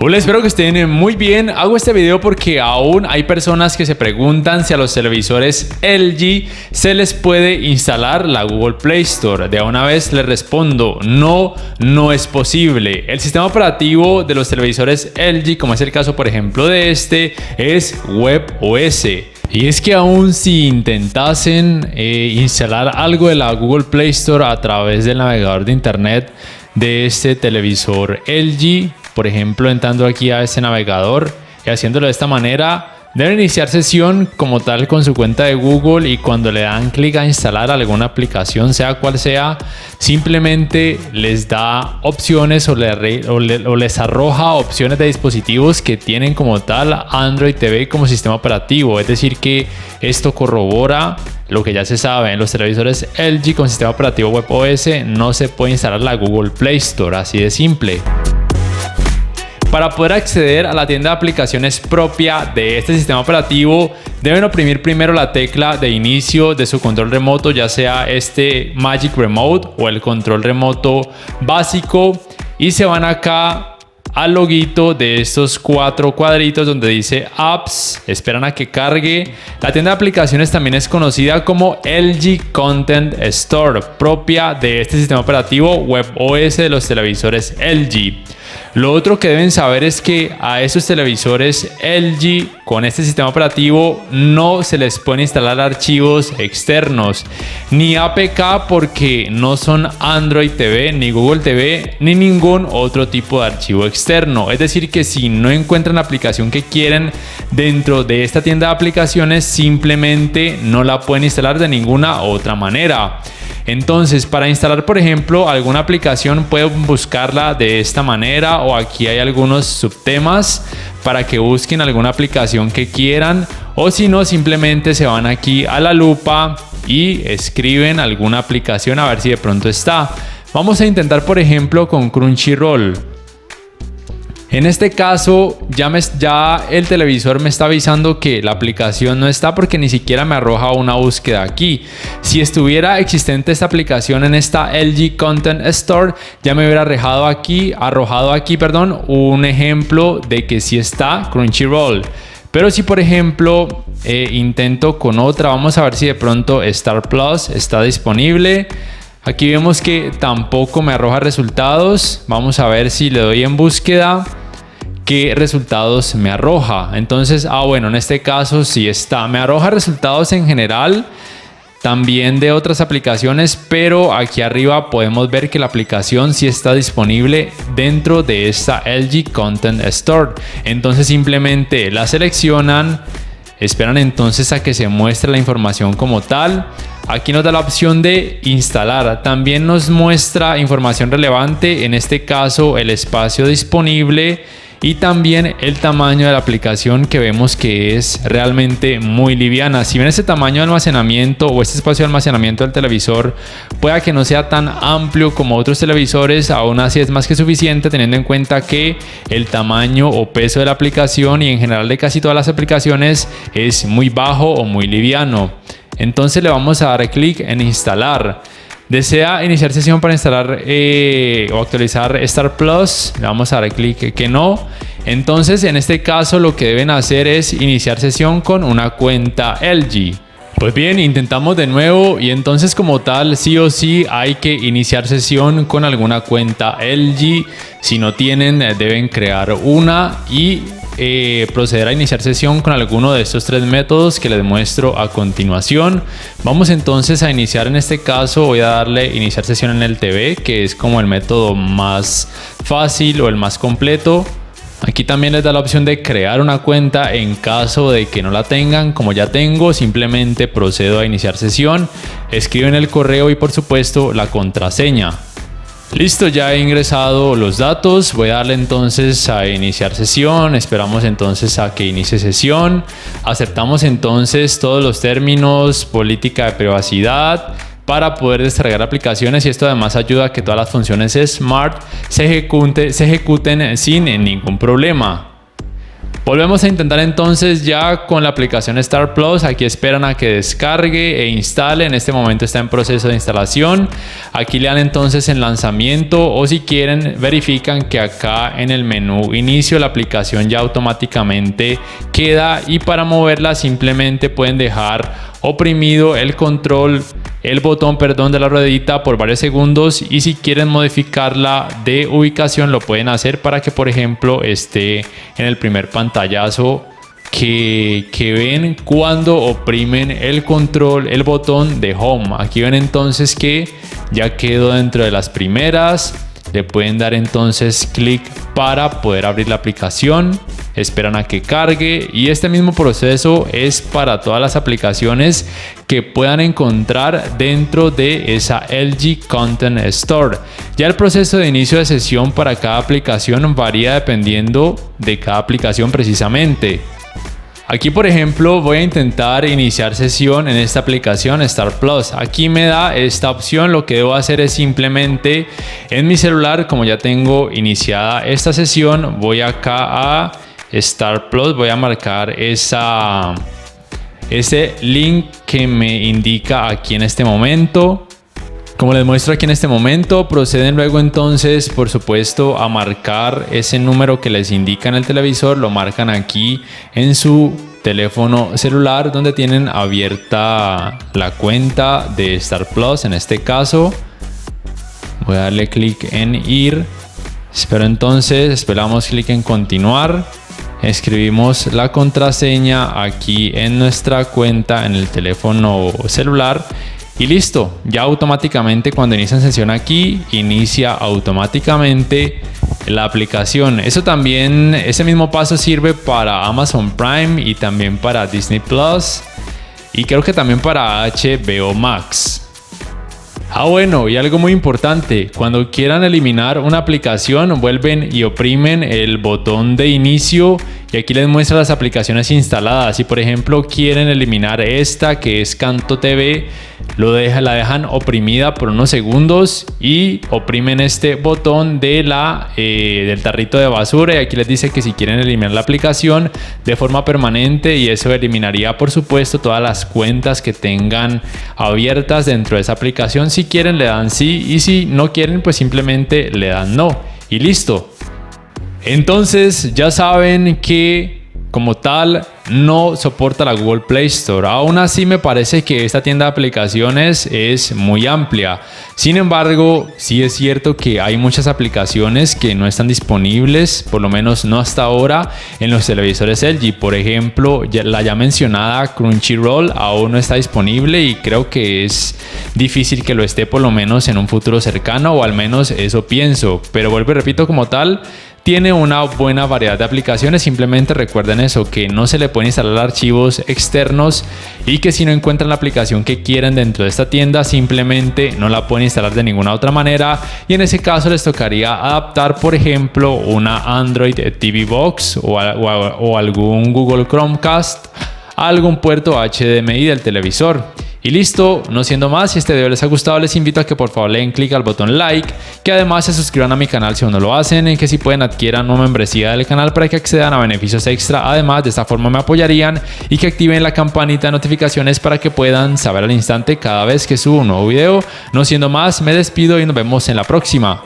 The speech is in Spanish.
Hola, espero que estén muy bien. Hago este video porque aún hay personas que se preguntan si a los televisores LG se les puede instalar la Google Play Store. De una vez les respondo, no es posible. El sistema operativo de los televisores LG, como es el caso por ejemplo de este, es WebOS. Y es que aún si intentasen instalar algo de la Google Play Store a través del navegador de internet de este televisor LG, por ejemplo entrando aquí a este navegador y haciéndolo de esta manera, deben iniciar sesión como tal con su cuenta de Google, y cuando le dan clic a instalar alguna aplicación, sea cual sea, simplemente les da opciones o les arroja opciones de dispositivos que tienen como tal Android TV como sistema operativo. Es decir que esto corrobora lo que ya se sabe: en los televisores LG con sistema operativo WebOS no se puede instalar la Google Play Store, así de simple. Para poder acceder a la tienda de aplicaciones propia de este sistema operativo, deben oprimir primero la tecla de inicio de su control remoto, ya sea este Magic Remote o el control remoto básico, y se van acá al loguito de estos 4 cuadritos donde dice Apps. Esperan a que cargue. La tienda de aplicaciones también es conocida como LG Content Store, propia de este sistema operativo WebOS de los televisores LG. Lo otro que deben saber es que a estos televisores LG con este sistema operativo no se les pueden instalar archivos externos ni APK, porque no son Android TV, ni Google TV, ni ningún otro tipo de archivo externo. Es decir que si no encuentran la aplicación que quieren dentro de esta tienda de aplicaciones, simplemente no la pueden instalar de ninguna otra manera. Entonces, para instalar por ejemplo alguna aplicación, pueden buscarla de esta manera, o aquí hay algunos subtemas para que busquen alguna aplicación que quieran, o si no, simplemente se van aquí a la lupa y escriben alguna aplicación a ver si de pronto está. Vamos a intentar por ejemplo con Crunchyroll. En este caso ya el televisor me está avisando que la aplicación no está, porque ni siquiera me arroja una búsqueda aquí. Si estuviera existente esta aplicación en esta LG Content Store, ya me hubiera arrojado aquí un ejemplo de que sí está Crunchyroll. Pero si por ejemplo intento con otra, vamos a ver si de pronto Star Plus está disponible. Aquí vemos que tampoco me arroja resultados. Vamos a ver si le doy en búsqueda qué resultados me arroja. Entonces, bueno, en este caso sí está. Me arroja resultados en general, también de otras aplicaciones, pero aquí arriba podemos ver que la aplicación sí está disponible dentro de esta LG Content Store. Entonces simplemente la seleccionan, esperan entonces a que se muestre la información como tal. Aquí nos da la opción de instalar. También nos muestra información relevante, en este caso el espacio disponible y también el tamaño de la aplicación, que vemos que es realmente muy liviana. Si bien este tamaño de almacenamiento o este espacio de almacenamiento del televisor pueda que no sea tan amplio como otros televisores, aún así es más que suficiente, teniendo en cuenta que el tamaño o peso de la aplicación, y en general de casi todas las aplicaciones, es muy bajo o muy liviano. Entonces le vamos a dar clic en instalar. ¿Desea iniciar sesión para instalar o actualizar Star Plus? Le vamos a dar clic que no. Entonces en este caso lo que deben hacer es iniciar sesión con una cuenta LG. Pues bien, intentamos de nuevo, y entonces como tal sí o sí hay que iniciar sesión con alguna cuenta LG. Si no tienen, deben crear una y proceder a iniciar sesión con alguno de estos 3 métodos que les muestro a continuación. Vamos entonces a iniciar. En este caso voy a darle iniciar sesión en el TV, que es como el método más fácil o el más completo. Aquí también les da la opción de crear una cuenta en caso de que no la tengan. Como ya tengo, simplemente procedo a iniciar sesión, escriben el correo y por supuesto la contraseña. Listo, ya he ingresado los datos. Voy a darle entonces a iniciar sesión. Esperamos entonces a que inicie sesión. Aceptamos entonces todos los términos, política de privacidad, para poder descargar aplicaciones, y esto además ayuda a que todas las funciones Smart se ejecuten sin ningún problema. Volvemos a intentar entonces ya con la aplicación Star Plus. Aquí esperan a que descargue e instale. En este momento está en proceso de instalación. Aquí le dan entonces en lanzamiento, o si quieren verifican que acá en el menú inicio la aplicación ya automáticamente queda, y para moverla simplemente pueden dejar oprimido el botón de la ruedita por varios segundos, y si quieren modificarla de ubicación lo pueden hacer para que por ejemplo esté en el primer pantallazo que ven cuando oprimen el botón de home. Aquí ven entonces que ya quedó dentro de las primeras. Le pueden dar entonces clic para poder abrir la aplicación, esperan a que cargue, y este mismo proceso es para todas las aplicaciones que puedan encontrar dentro de esa LG Content Store. Ya el proceso de inicio de sesión para cada aplicación varía dependiendo de cada aplicación precisamente. Aquí por ejemplo voy a intentar iniciar sesión en esta aplicación Star Plus. Aquí me da esta opción. Lo que debo hacer es simplemente en mi celular, como ya tengo iniciada esta sesión, voy acá a Star Plus, voy a marcar ese link que me indica aquí en este momento. Como les muestro aquí en este momento, proceden luego entonces por supuesto a marcar ese número que les indica en el televisor. Lo marcan aquí en su teléfono celular donde tienen abierta la cuenta de Star Plus. En este caso voy a darle clic en ir, esperamos clic en continuar, escribimos la contraseña aquí en nuestra cuenta en el teléfono celular. Y listo, ya automáticamente cuando inician sesión aquí, inicia automáticamente la aplicación. Ese mismo paso sirve para Amazon Prime y también para Disney Plus, y creo que también para HBO Max. Bueno, y algo muy importante, cuando quieran eliminar una aplicación, vuelven y oprimen el botón de inicio, y aquí les muestra las aplicaciones instaladas. Si por ejemplo quieren eliminar esta que es Canto TV, la dejan oprimida por unos segundos y oprimen este botón del tarrito de basura, y aquí les dice que si quieren eliminar la aplicación de forma permanente, y eso eliminaría por supuesto todas las cuentas que tengan abiertas dentro de esa aplicación. Si quieren le dan sí, y si no quieren pues simplemente le dan no, y listo. Entonces ya saben que como tal no soporta la Google Play Store. Aún así me parece que esta tienda de aplicaciones es muy amplia. Sin embargo, sí es cierto que hay muchas aplicaciones que no están disponibles, por lo menos no hasta ahora, en los televisores LG. Por ejemplo, la ya mencionada Crunchyroll aún no está disponible, y creo que es difícil que lo esté por lo menos en un futuro cercano, o al menos eso pienso. Pero vuelvo y repito, como tal, tiene una buena variedad de aplicaciones. Simplemente recuerden eso, que no se le pueden instalar archivos externos, y que si no encuentran la aplicación que quieren dentro de esta tienda, simplemente no la pueden instalar de ninguna otra manera, y en ese caso les tocaría adaptar por ejemplo una Android TV Box o algún Google Chromecast a algún puerto HDMI del televisor. Y listo, no siendo más, si este video les ha gustado, les invito a que por favor le den clic al botón like, que además se suscriban a mi canal si aún no lo hacen, y que si pueden adquieran una membresía del canal para que accedan a beneficios extra. Además, de esta forma me apoyarían, y que activen la campanita de notificaciones para que puedan saber al instante cada vez que subo un nuevo video. No siendo más, me despido y nos vemos en la próxima.